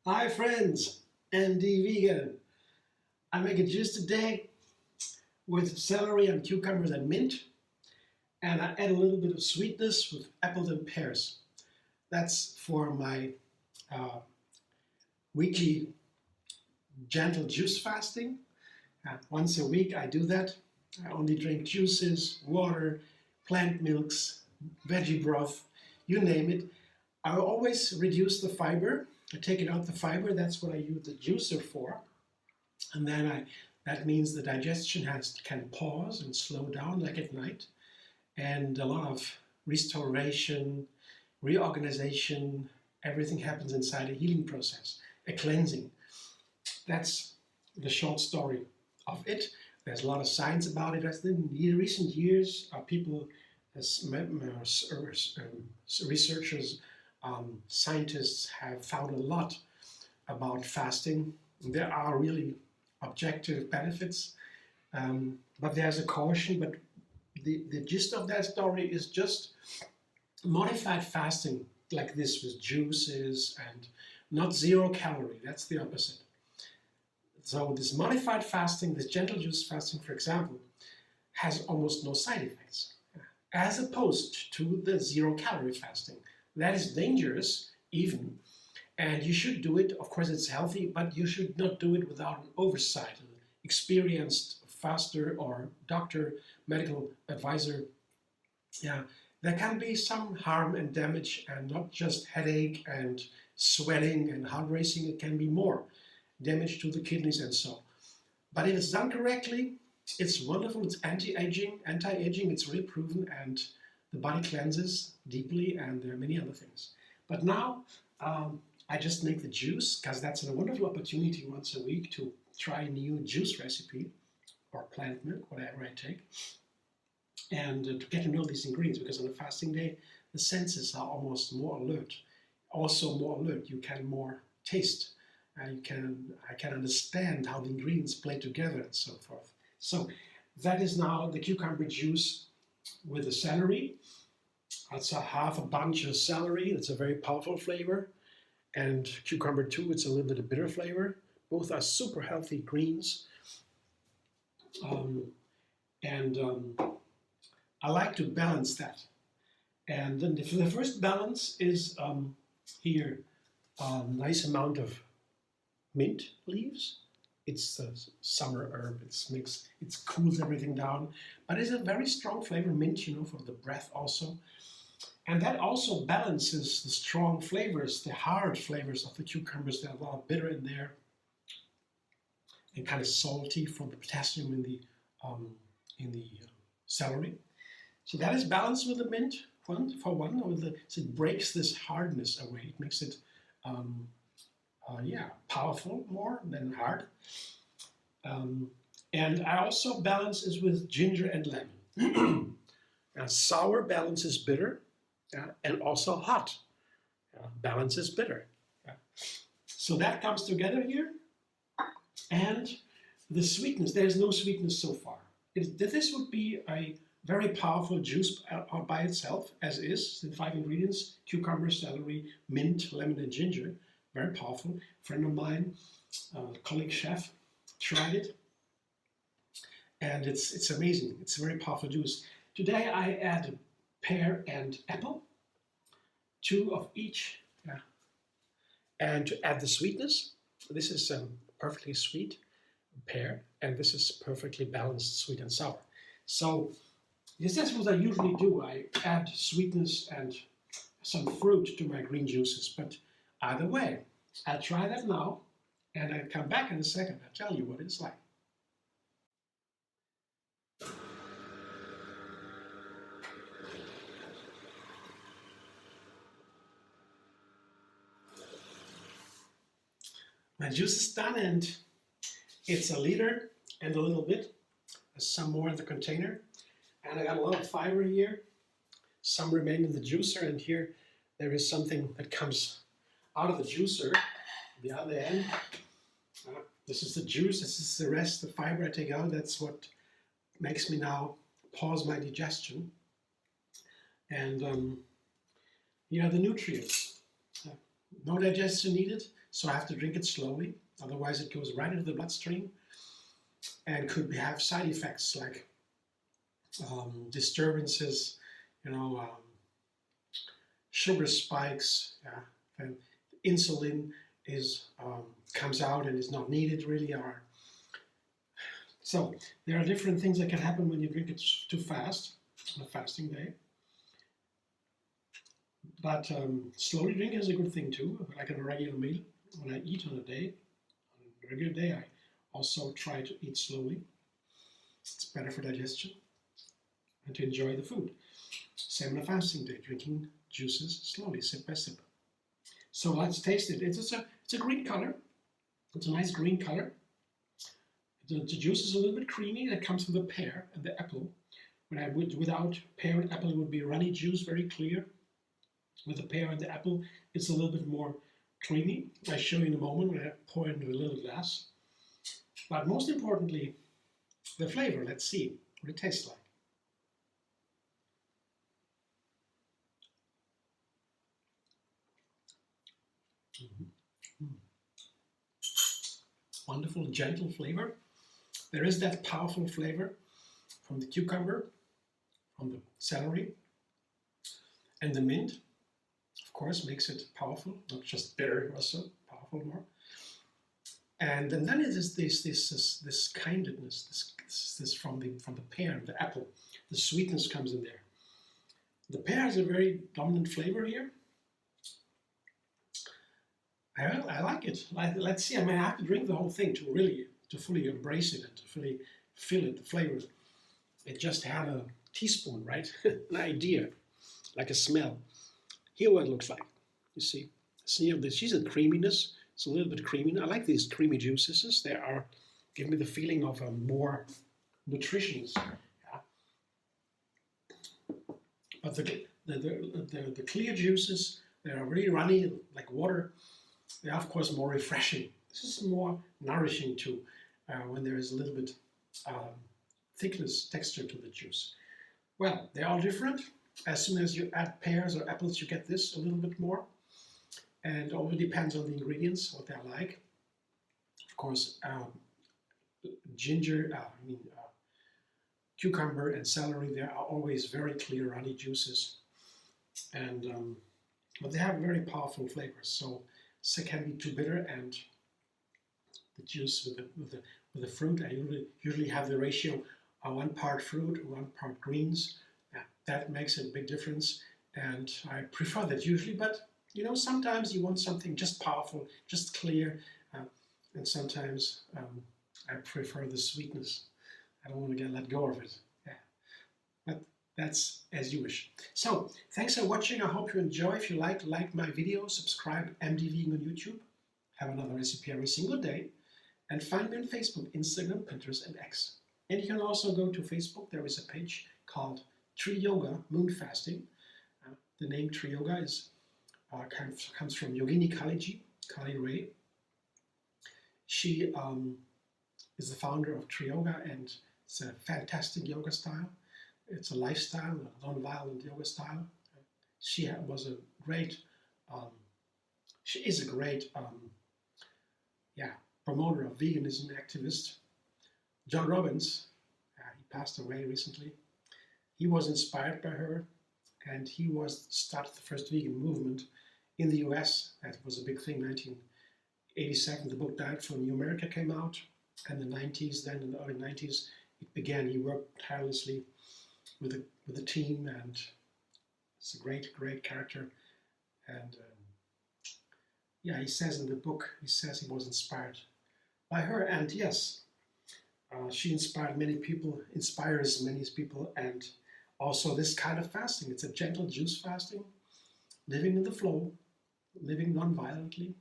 Hi friends, Andy Vegan. I make a juice today with celery and cucumbers and mint, and I add a little bit of sweetness with apples and pears. That's for my weekly gentle juice fasting. Once a week I do that. I only drink juices, water, plant milks, veggie broth, you name it. I always reduce the fiber. I take it out the fiber, that's what I use the juicer for. And then that means the digestion can pause and slow down like at night. And a lot of restoration, reorganization, everything happens inside a healing process, a cleansing. That's the short story of it. There's a lot of science about it. As in recent years, people, researchers, scientists have found a lot about fasting. There are really objective benefits, but there's a caution. But the gist of that story is just modified fasting like this with juices and not 0 calorie. That's the opposite. So this modified fasting, this gentle juice fasting, for example, has almost no side effects, as opposed to the 0 calorie fasting. That is dangerous even, and you should do it. Of course, it's healthy, but you should not do it without an oversight, an experienced faster or doctor, medical advisor. Yeah, there can be some harm and damage, and not just headache and sweating and heart racing. It can be more damage to the kidneys and so. But if it's done correctly, it's wonderful. It's anti-aging, it's really proven, and the body cleanses deeply, and there are many other things. But now I just make the juice, because that's a wonderful opportunity once a week to try a new juice recipe, or plant milk, whatever I take, and to get to know these ingredients, because on a fasting day, the senses are almost more alert. Also more alert, you can more taste. I can understand how the ingredients play together and so forth. So that is now the cucumber juice with the celery. That's a half a bunch of celery. It's a very powerful flavor. And cucumber too, it's a little bit of bitter flavor. Both are super healthy greens. I like to balance that. And then the first balance is here a nice amount of mint leaves. It's a summer herb. It cools everything down, but it's a very strong flavor, mint, for the breath also. And that also balances the strong flavors, the hard flavors of the cucumbers. There's a lot of bitter in there, and kind of salty from the potassium in the celery. So that is balanced with the mint so it breaks this hardness away. It makes it powerful more than hard. And I also balance it with ginger and lemon. Now, sour balances bitter, and also hot balances bitter. So that comes together here. And the sweetness, there's no sweetness so far. This would be a very powerful juice by itself, as is, the 5 ingredients: cucumber, celery, mint, lemon, and ginger. Very powerful. A friend of mine, colleague chef, tried it, and it's amazing. It's a very powerful juice. Today I add pear and apple, 2 of each, and to add the sweetness. This is perfectly sweet pear, and this is perfectly balanced sweet and sour. So that's what I usually do. I add sweetness and some fruit to my green juices, but either way, I'll try that now, and I'll come back in a second. I'll tell you what it's like. My juice is done, and it's a liter and a little bit. There's some more in the container, and I got a lot of fiber here. Some remain in the juicer, and here there is something that comes out of the juicer, the other end. This is the juice, this is the rest, the fiber I take out. That's what makes me now pause my digestion and the nutrients. No digestion needed, so I have to drink it slowly. Otherwise, it goes right into the bloodstream and could have side effects like disturbances, sugar spikes. Yeah, and insulin comes out and is not needed really. So there are different things that can happen when you drink it too fast on a fasting day. But slowly drinking is a good thing too, like in a regular meal. When I eat on a regular day, I also try to eat slowly. It's better for digestion and to enjoy the food. Same on a fasting day, drinking juices slowly, sip by sip. So let's taste it. It's a green color. It's a nice green color. The juice is a little bit creamy. That comes from the pear and the apple. Without pear and apple, it would be runny juice, very clear. With the pear and the apple, it's a little bit more creamy. I'll show you in a moment when I pour it into a little glass. But most importantly, the flavor. Let's see what it tastes like. Wonderful, gentle flavor. There is that powerful flavor from the cucumber, from the celery, and the mint. Of course, makes it powerful, not just bitter, also powerful more. And then it is this kindness, this from the pear, the apple. The sweetness comes in there. The pear has a very dominant flavor here. I like it. Let's see. I mean, I have to drink the whole thing to fully embrace it and to fully feel it, the flavor. It just had a teaspoon, right? An idea, like a smell. Here what it looks like. You see this is a creaminess. It's a little bit creamy. I like these creamy juices. They give me the feeling of a more nutritious. Yeah. But the clear juices, they are really runny like water. They are of course more refreshing. This is more nourishing too, when there is a little bit thickness, texture to the juice. Well, they are different. As soon as you add pears or apples, you get this a little bit more. And it all depends on the ingredients, what they're like. Of course, cucumber and celery, they are always very clear, runny juices. And but they have very powerful flavors. So it can be too bitter, and the juice with the fruit, I usually have the ratio 1 part fruit, 1 part greens. That makes a big difference, and I prefer that usually, but sometimes you want something just powerful, just clear, and sometimes I prefer the sweetness. I don't want to let go of it. Yeah. But that's as you wish. So, thanks for watching. I hope you enjoy. If you like my video, subscribe, MD Vegan on YouTube. Have another recipe every single day. And find me on Facebook, Instagram, Pinterest, and X. And you can also go to Facebook. There is a page called Tree Yoga Moon Fasting. The name Tree Yoga comes from Yogini Kaliji, Kali Ray. She is the founder of Tree Yoga, and it's a fantastic yoga style. It's a lifestyle, a non-violent yoga style. She is a great promoter of veganism, activist. John Robbins, he passed away recently. He was inspired by her, and he started the first vegan movement in the US. That was a big thing. 1987, the book Diet for New America came out, and in the early 90s, it began. He worked tirelessly with the team, and it's a great character. And he says in the book, he was inspired by her, and yes, she inspires many people, and also this kind of fasting. It's a gentle juice fasting, living in the flow, living non-violently,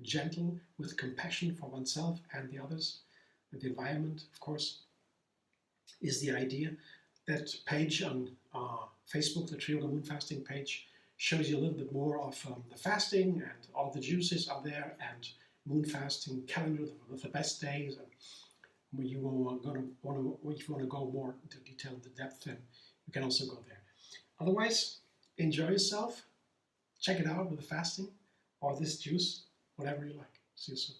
gentle with compassion for oneself and the others, and the environment, of course, is the idea. That page on Facebook, the Tree Yoga Moon Fasting page, shows you a little bit more of the fasting, and all the juices are there, and moon fasting calendar with the best days. you want to go more into detail, the depth, then you can also go there. Otherwise, enjoy yourself. Check it out with the fasting or this juice, whatever you like. See you soon.